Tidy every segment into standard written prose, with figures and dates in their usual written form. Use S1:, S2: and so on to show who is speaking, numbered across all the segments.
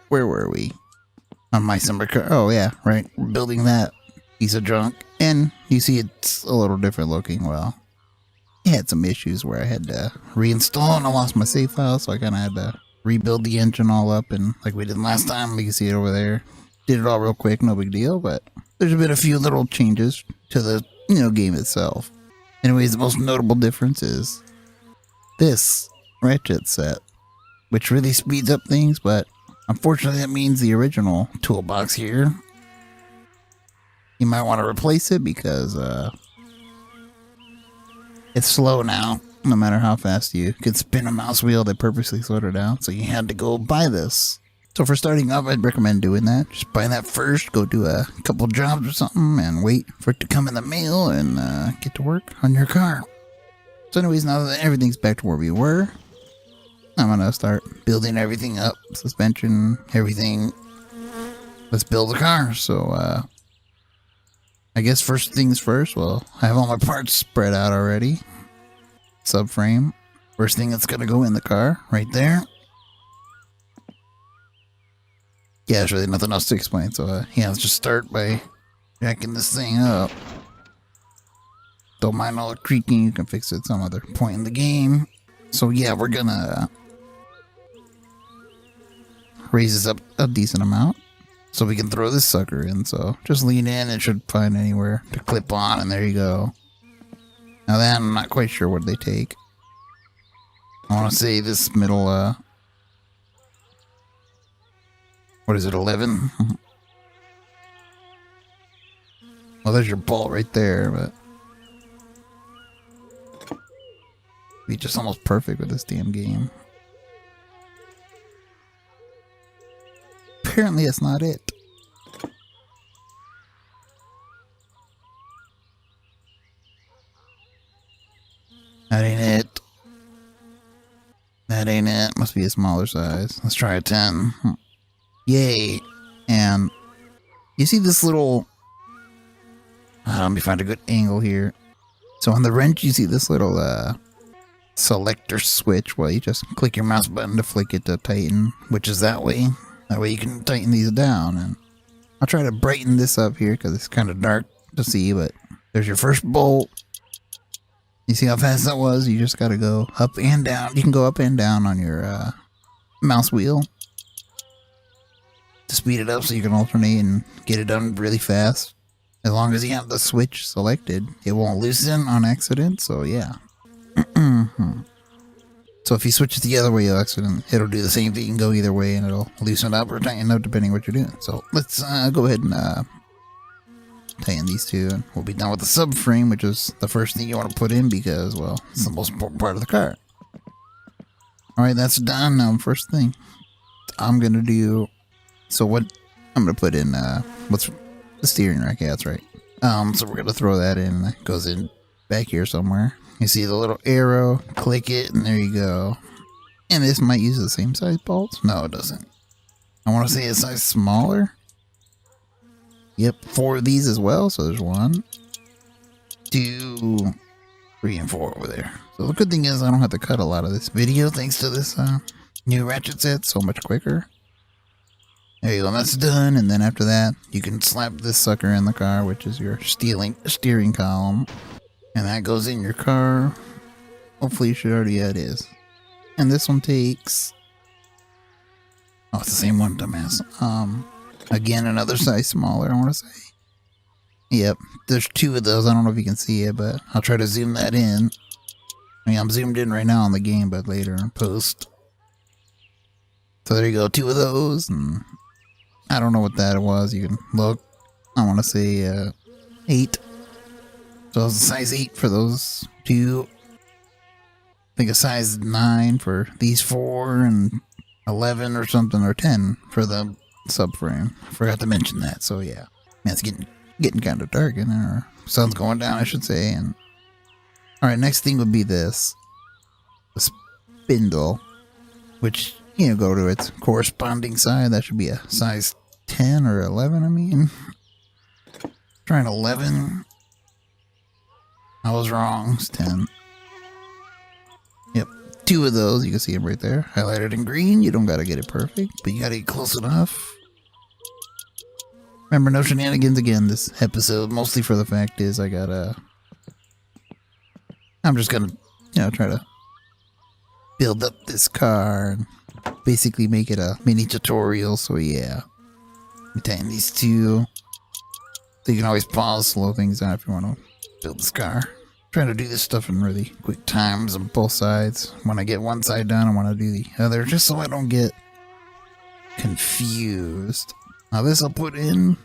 S1: where were we? On my summer car. Oh, yeah, right. We're building that piece of junk. And you see it's a little different looking. Well, it had some issues where I had to reinstall and I lost my save file, so I kind of had to rebuild the engine all up. And like we did last time, you can see it over there. Did it all real quick, no big deal, but there's been a few little changes to the game itself. Anyways, the most notable difference is this ratchet set, which really speeds up things, but unfortunately that means the original toolbox here, you might want to replace it because it's slow now. No matter how fast you could spin a mouse wheel, they purposely slowed it down, so you had to go buy this. So for starting off, I'd recommend doing that. Just buy that first, go do a couple jobs or something, and wait for it to come in the mail and get to work on your car. So anyways, now that everything's back to where we were, I'm going to start building everything up. Suspension, everything. Let's build a car. So, I guess first things first, well, I have all my parts spread out already. Subframe. First thing that's going to go in the car, right there. Yeah, there's really nothing else to explain. So, yeah, let's just start by jacking this thing up. Don't mind all the creaking. You can fix it at some other point in the game. So, yeah, we're going to raise this up a decent amount so we can throw this sucker in. So, just lean in. It should find anywhere to clip on, and there you go. Now, that I'm not quite sure what they take. I want to say this middle, what is it, 11? Well, there's your bolt right there, but be just almost perfect with this damn game. Apparently, that's not it. That ain't it. That ain't it. Must be a smaller size. Let's try a 10. Yay. And you see this little... let me find a good angle here. So on the wrench, you see this little selector switch. Well, you just click your mouse button to flick it to tighten, which is that way. That way you can tighten these down. And I'll try to brighten this up here because it's kind of dark to see, but there's your first bolt. You see how fast that was? You just got to go up and down. You can go up and down on your mouse wheel to speed it up so you can alternate and get it done really fast. As long as you have the switch selected, it won't loosen on accident, so yeah. So if you switch it the other way, it'll do the same thing. You can go either way and it'll loosen up or tighten up depending what you're doing. So let's go ahead and tighten these two, and we'll be done with the subframe, which is the first thing you want to put in because, well, it's the most important part of the car. Alright, that's done. Now, first thing I'm going to do... So what I'm going to put in, what's the steering rack? Yeah, that's right. So we're going to throw that in. It goes in back here somewhere. You see the little arrow, click it, and there you go. And this might use the same size bolts? No, it doesn't. I want to say a size smaller. Yep, 4 of these as well. So there's 1, 2, 3, and 4 over there. So the good thing is I don't have to cut a lot of this video thanks to this new ratchet set. So much quicker. There you go, that's done. And then after that, you can slap this sucker in the car, which is your steering column. And that goes in your car. Hopefully you should already, yeah, it is. And this one takes... Oh, it's the same one, dumbass. Again, another size smaller, I want to say. Yep, there's 2 of those. I don't know if you can see it, but I'll try to zoom that in. I mean, I'm zoomed in right now on the game, but later in post. So there you go, 2 of those, and I don't know what that was. You can look. I want to say 8. So it's a size 8 for those 2. I think a size 9 for these 4, and 11 or something, or 10 for the subframe. I forgot to mention that, so yeah. Man, it's getting kind of dark in there. Sun's going down, I should say. And alright, next thing would be this. The spindle, which, you know, go to its corresponding side. That should be a size 10 or 11, I mean. Trying 11. I was wrong. It's 10. Yep, 2 of those. You can see them right there, highlighted in green. You don't gotta get it perfect, but you gotta get close enough. Remember, no shenanigans again this episode, mostly for the fact is I'm just gonna, try to build up this car and basically make it a mini tutorial. So yeah, we tighten these 2. So you can always pause, slow things down if you want to build this car. Trying to do this stuff in really quick times on both sides. When I get one side done, I want to do the other, just so I don't get confused. Now this I'll put in,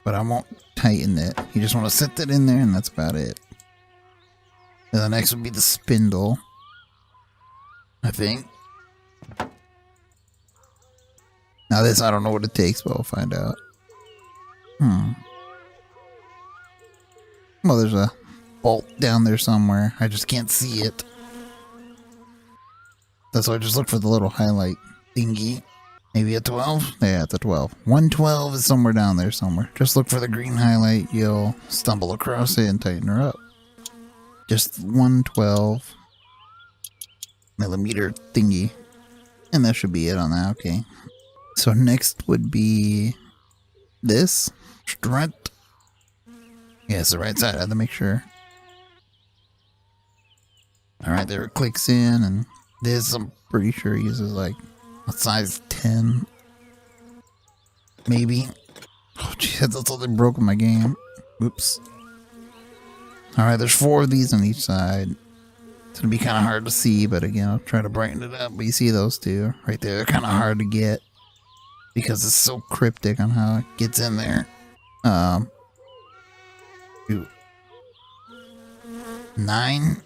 S1: but I won't tighten it. You just want to set that in there, and that's about it. And the next would be the spindle, I think. Now this, I don't know what it takes, but we'll find out. Well, there's a bolt down there somewhere. I just can't see it. That's why I just look for the little highlight thingy. Maybe a 12? Yeah, it's a 12. 112 is somewhere down there somewhere. Just look for the green highlight. You'll stumble across it and tighten her up. Just 112 millimeter thingy. And that should be it on that. Okay. So next would be this strut. Yeah, it's the right side. I had to make sure. Alright, there it clicks in, and this I'm pretty sure uses like a size 10. Maybe. Oh, jeez, that's all they broke in my game. Oops. Alright, there's 4 of these on each side. It's gonna be kind of hard to see, but again, I'll try to brighten it up. But you see those 2 right there. They're kind of hard to get because it's so cryptic on how it gets in there. 9.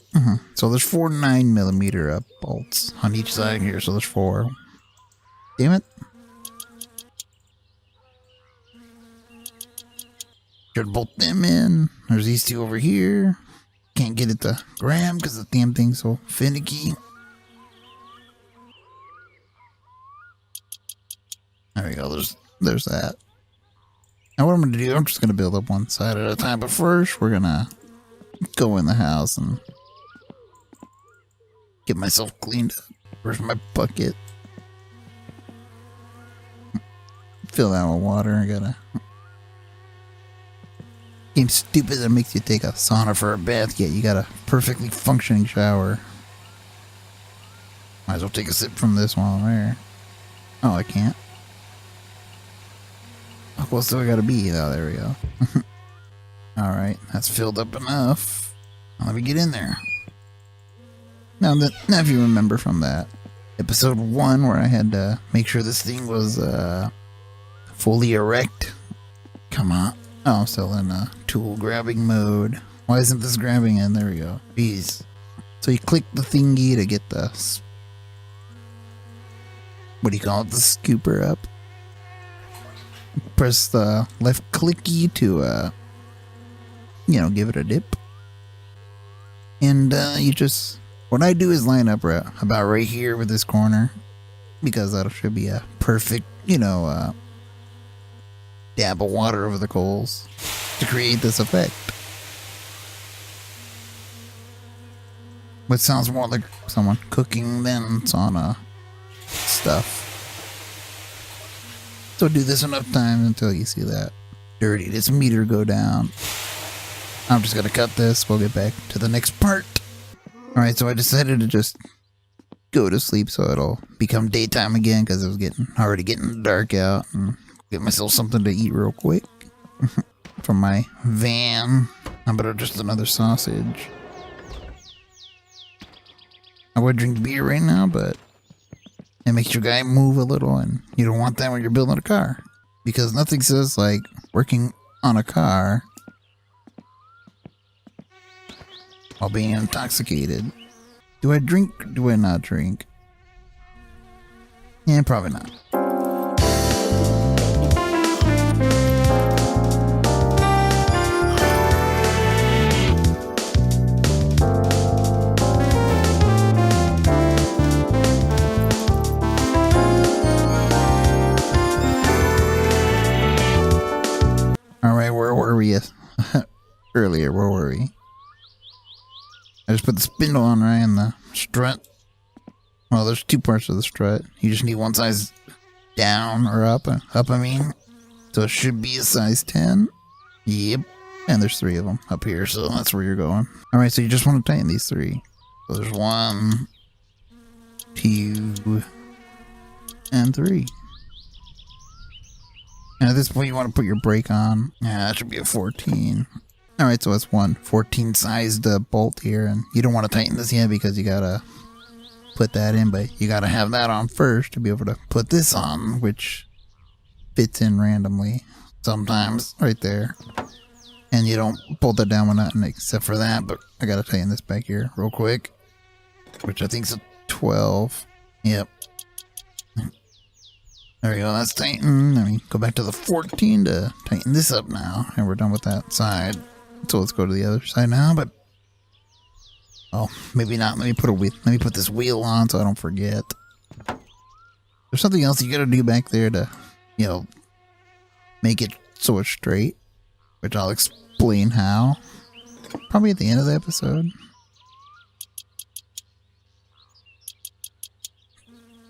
S1: So there's 4 9mm bolts on each side here. So there's 4. Damn it. Should bolt them in. There's these 2 over here. Can't get it to grab because the damn thing's so finicky. There we go. There's that. Now what I'm going to do, I'm just going to build up one side at a time. But first, we're going to go in the house and get myself cleaned up. Where's my bucket? Fill that with water. I gotta... Game's stupid that makes you take a sauna for a bath, yet you got a perfectly functioning shower. Might as well take a sip from this while I'm there. Oh, I can't. How close do I gotta be? Oh, there we go. Alright, that's filled up enough. Now let me get in there. Now if you remember from that episode 1 where I had to make sure this thing was fully erect. Come on. Oh, I'm still in tool grabbing mode. Why isn't this grabbing in? There we go. Jeez. So you click the thingy to get the... What do you call it? The scooper up. Press the left clicky to, give it a dip. And you just... What I do is line up about right here with this corner. Because that should be a perfect, dab of water over the coals to create this effect. Which sounds more like someone cooking than sauna stuff. So do this enough times until you see that dirtiness meter go down. I'm just gonna cut this. We'll get back to the next part. Alright, so I decided to just go to sleep so it'll become daytime again because it was already getting dark out, and get myself something to eat real quick from my van. How about just another sausage? I would drink beer right now, but it makes your guy move a little, and you don't want that when you're building a car. Because nothing says like working on a car while being intoxicated. Do I drink? Do I not drink? Yeah, probably not. Alright, where were we earlier? Where were we? I just put the spindle on right and the strut. Well, there's two parts of the strut. You just need one size down or up. Up, I mean. So it should be a size 10. Yep. And there's 3 of them up here, so that's where you're going. Alright, so you just want to tighten these 3. So there's 1, 2, and 3. And at this point, you want to put your brake on. Yeah, that should be a 14. Alright, so that's 14 sized bolt here, and you don't want to tighten this yet because you gotta put that in, but you gotta have that on first to be able to put this on, which fits in randomly sometimes right there. And you don't bolt that down with nothing except for that, but I gotta tighten this back here real quick, which I think is a 12. Yep. There we go, that's tightened. Let me go back to the 14 to tighten this up now, and we're done with that side. So let's go to the other side now, but oh, maybe not. Let me put this wheel on so I don't forget. There's something else you gotta do back there to, you know, make it so it's straight, which I'll explain how. Probably at the end of the episode.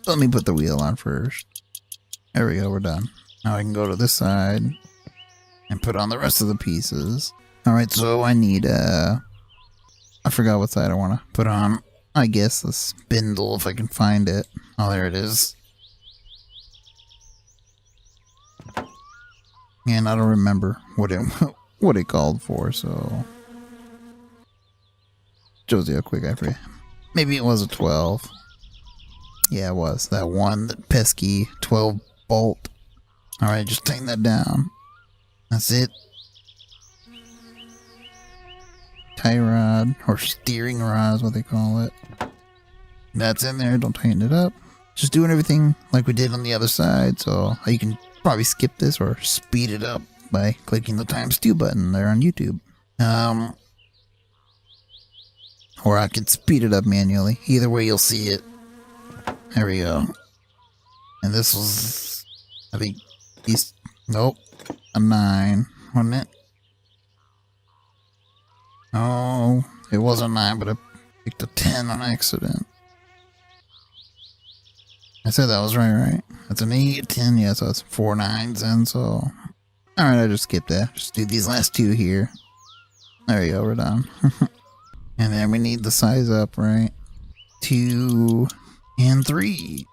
S1: Let me put the wheel on first. There we go, we're done. Now I can go to this side and put on the rest of the pieces. Alright, so I need, I forgot what side I want to put on. I guess the spindle, if I can find it. Oh, there it is. And I don't remember what it called for, so... Shows you how quick I forget. Maybe it was a 12. Yeah, it was. That one, that pesky 12 bolt. Alright, just tighten that down. That's it. Tie rod, or steering rod is what they call it. That's in there, don't tighten it up. Just doing everything like we did on the other side, so you can probably skip this or speed it up by clicking the times 2 button there on YouTube. Or I can speed it up manually. Either way you'll see it. There we go. And this was, I think, nope, a 9, wasn't it? Oh, it was a 9, but I picked a 10 on accident. I said that was right? That's an 8, 10, yeah, so that's 4 9s, and so... Alright, I just skipped that. Just do these last 2 here. There you go, we're done. And then we need the size up, right? 2 and 3.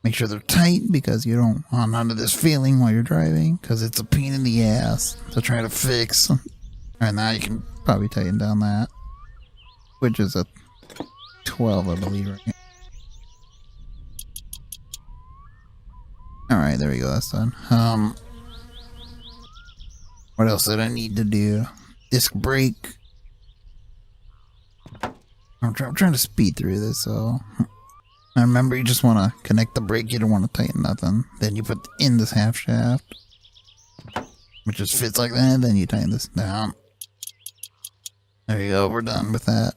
S1: Make sure they're tight because you don't want none of this feeling while you're driving, because it's a pain in the ass to try to fix. Alright, now you can probably tighten down that, which is a 12, I believe, right? Alright, there we go, that's done. What else did I need to do? Disc brake. I'm trying to speed through this, so... I remember you just want to connect the brake, you don't want to tighten nothing. Then you put in this half shaft, which just fits like that, then you tighten this down. There you go, we're done with that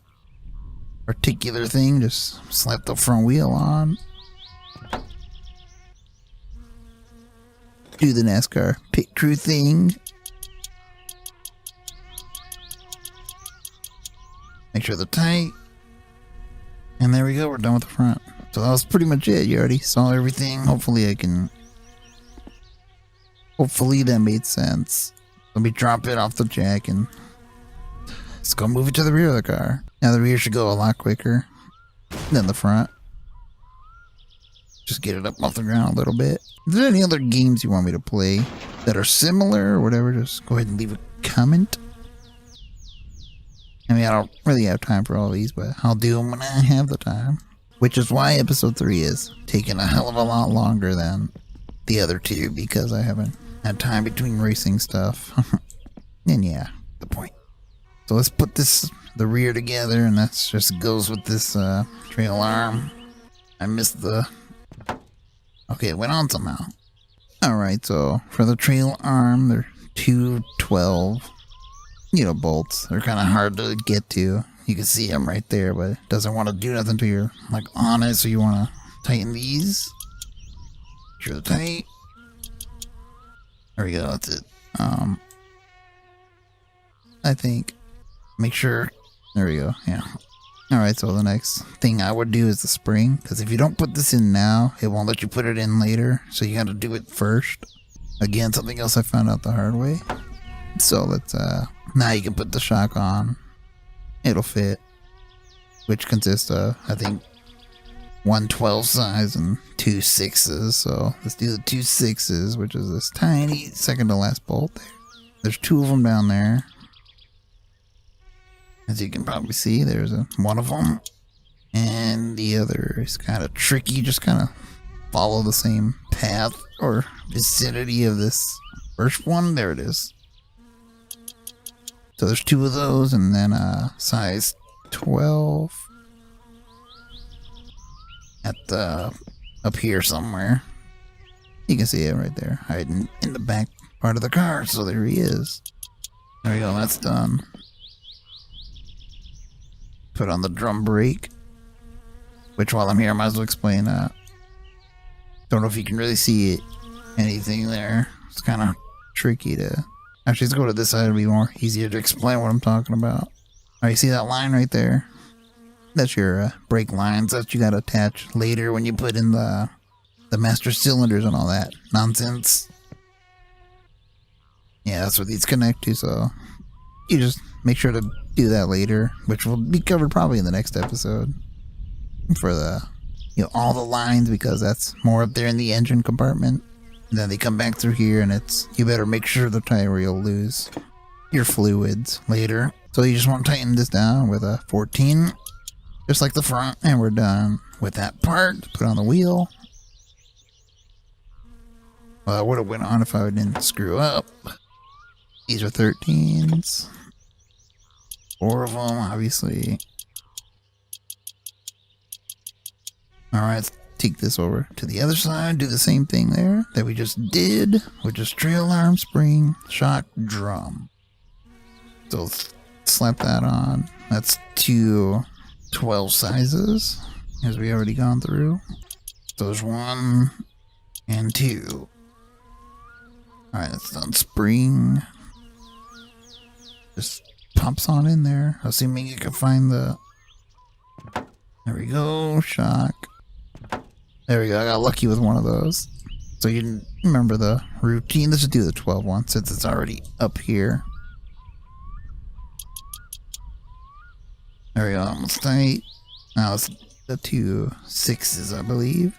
S1: particular thing. Just slap the front wheel on. Do the NASCAR pit crew thing. Make sure they're tight. And there we go, we're done with the front. So that was pretty much it. You already saw everything. Hopefully that made sense. Let me drop it off the jack and let's go move it to the rear of the car. Now the rear should go a lot quicker than the front. Just get it up off the ground a little bit. If there's any other games you want me to play that are similar or whatever, just go ahead and leave a comment. I mean, I don't really have time for all these, but I'll do them when I have the time. Which is why episode 3 is taking a hell of a lot longer than the other 2, because I haven't had time between racing stuff. And yeah, the point. So let's put the rear together, and that just goes with this trail arm. I missed the... Okay, it went on somehow. Alright, so for the trail arm, they're 2 12, bolts. They're kind of hard to get to. You can see them right there, but it doesn't want to do nothing to your, on it, so you want to tighten these. Make sure they're tight. There we go, that's it. I think, make sure There we go. Yeah. Alright, so the next thing I would do is the spring. Because if you don't put this in now, it won't let you put it in later. So you gotta do it first. Again, something else I found out the hard way. So let's, now you can put the shock on. It'll fit. Which consists of, I think, 1 12 size and 2 6s. So let's do the 2 6s, which is this tiny second to last bolt there. There's 2 of them down there. As you can probably see, there's one of them. And the other is kind of tricky. Just kind of follow the same path or vicinity of this first one. There it is. So there's 2 of those, and then size 12 at the up here somewhere. You can see it right there, hiding in the back part of the car. So there he is. There we go. That's done. Put on the drum brake, which while I'm here, I might as well explain. Don't know if you can really see anything there. It's kind of tricky to. Actually, let's go to this side. It'll be more easier to explain what I'm talking about. Alright, you see that line right there? That's your brake lines that you gotta attach later when you put in the master cylinders and all that nonsense. Yeah, that's what these connect to, so you just make sure to do that later, which will be covered probably in the next episode. For the, all the lines, because that's more up there in the engine compartment. And then they come back through here, and you better make sure the tire, or you'll lose your fluids later. So you just want to tighten this down with a 14, just like the front, and we're done with that part. Put on the wheel. Well, I would have went on if I didn't screw up. These are 13s. 4 of them, obviously. Alright, let's take this over to the other side. Do the same thing there that we just did, which is trail arm, spring, shock, drum. So slap that on. That's 2 12 sizes, as we already gone through. So there's 1 and 2. Alright, that's done. Spring. Just pops on in there, assuming you can find the. There we go. Shock. There we go. I got lucky with one of those. So you remember the routine. Let's just do the 12 one since it's already up here. There we go. Almost tight. Now it's the 2 6s, I believe.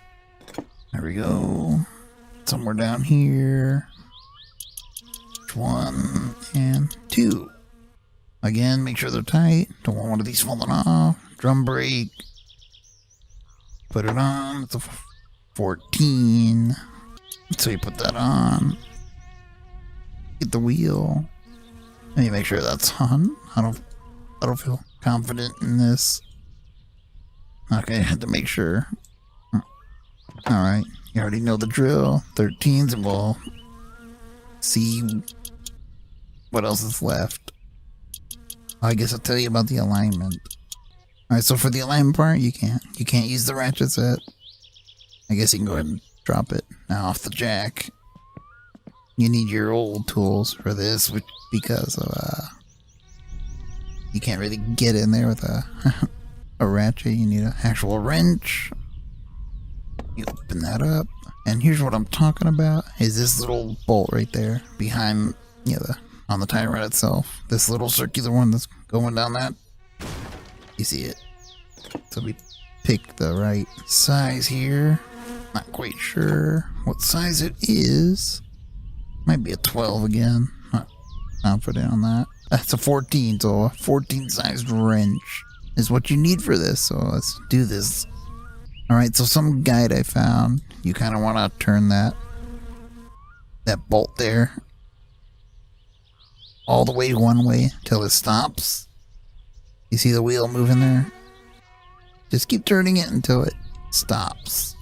S1: There we go. Somewhere down here. 1 and 2. Again, make sure they're tight. Don't want one of these falling off. Drum brake. Put it on. It's a 14. So you put that on. Get the wheel. And you make sure that's on. I don't feel confident in this. Okay, I had to make sure. Alright, you already know the drill. 13s, and we'll see what else is left. I guess I'll tell you about the alignment. Alright, so for the alignment part, you can't use the ratchet set. I guess you can go ahead and drop it now off the jack. You need your old tools for this, because of you can't really get in there with a ratchet. You need an actual wrench. You open that up, and here's what I'm talking about: is this little bolt right there behind, on the tie rod itself. This little circular one that's going down that. You see it? So we pick the right size here. Not quite sure what size it is. Might be a 12 again. Not confident on that. That's a 14, so a 14 sized wrench is what you need for this. So let's do this. Alright, so some guide I found. You kind of want to turn that bolt there all the way one way till it stops. You see the wheel moving there? Just keep turning it until it stops.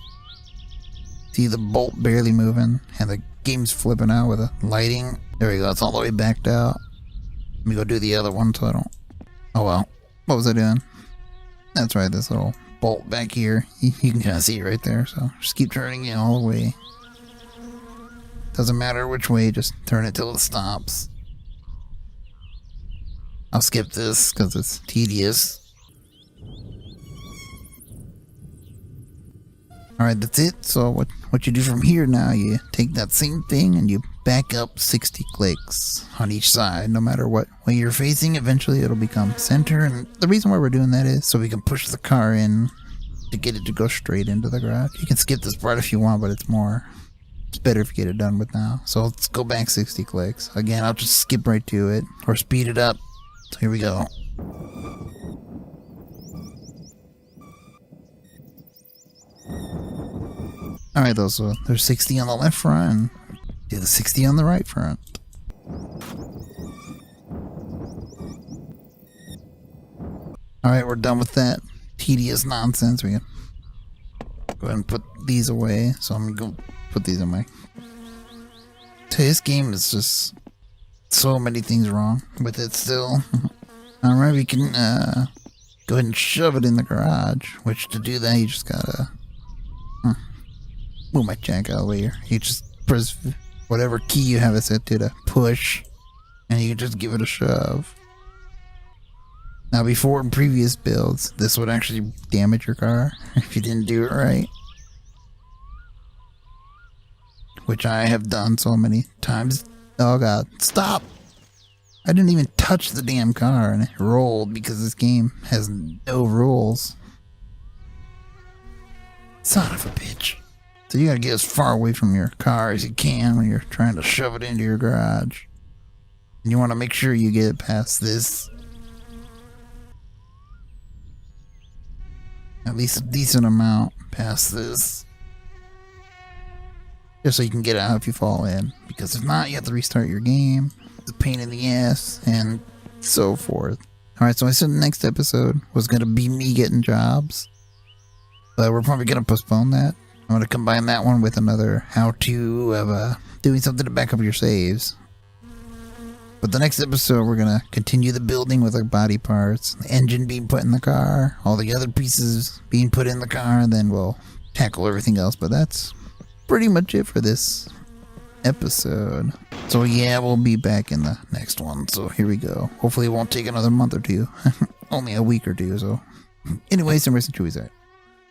S1: See the bolt barely moving, and the game's flipping out with the lighting. There we go, it's all the way backed out. Let me go do the other one so I don't. Oh well, what was I doing? That's right, this little bolt back here. You can kind of see it right there, so just keep turning it all the way. Doesn't matter which way, just turn it till it stops. I'll skip this because it's tedious. Alright, that's it. So what you do from here now, you take that same thing and you back up 60 clicks on each side, no matter what way you're facing. Eventually it'll become center, and the reason why we're doing that is so we can push the car in to get it to go straight into the garage. You can skip this part if you want, but it's better if you get it done with now. So let's go back 60 clicks. Again, I'll just skip right to it or speed it up. So here we go. Alright, so there's 60 on the left front and do the 60 on the right front. Alright, we're done with that tedious nonsense. We can go ahead and put these away. So I'm gonna go put these in my... This game is just so many things wrong with it still. Alright, we can go ahead and shove it in the garage, which to do that you just gotta... move my jack out of the way here. You just press whatever key you have it set to push, and you can just give it a shove. Now, before in previous builds, this would actually damage your car if you didn't do it right. Which I have done so many times. Oh god, stop! I didn't even touch the damn car and it rolled because this game has no rules. Son of a bitch. So you gotta get as far away from your car as you can when you're trying to shove it into your garage. And you want to make sure you get past this. At least a decent amount past this. Just so you can get out if you fall in. Because if not, you have to restart your game. It's a pain in the ass, and so forth. Alright, so I said the next episode was gonna be me getting jobs. But we're probably gonna postpone that. I'm going to combine that one with another how-to of doing something to back up your saves. But the next episode, we're going to continue the building with our body parts, the engine being put in the car, all the other pieces being put in the car, and then we'll tackle everything else. But that's pretty much it for this episode. So yeah, we'll be back in the next one. So here we go. Hopefully it won't take another month or two. Only a week or two, so... Anyways, I'm Chewy's out.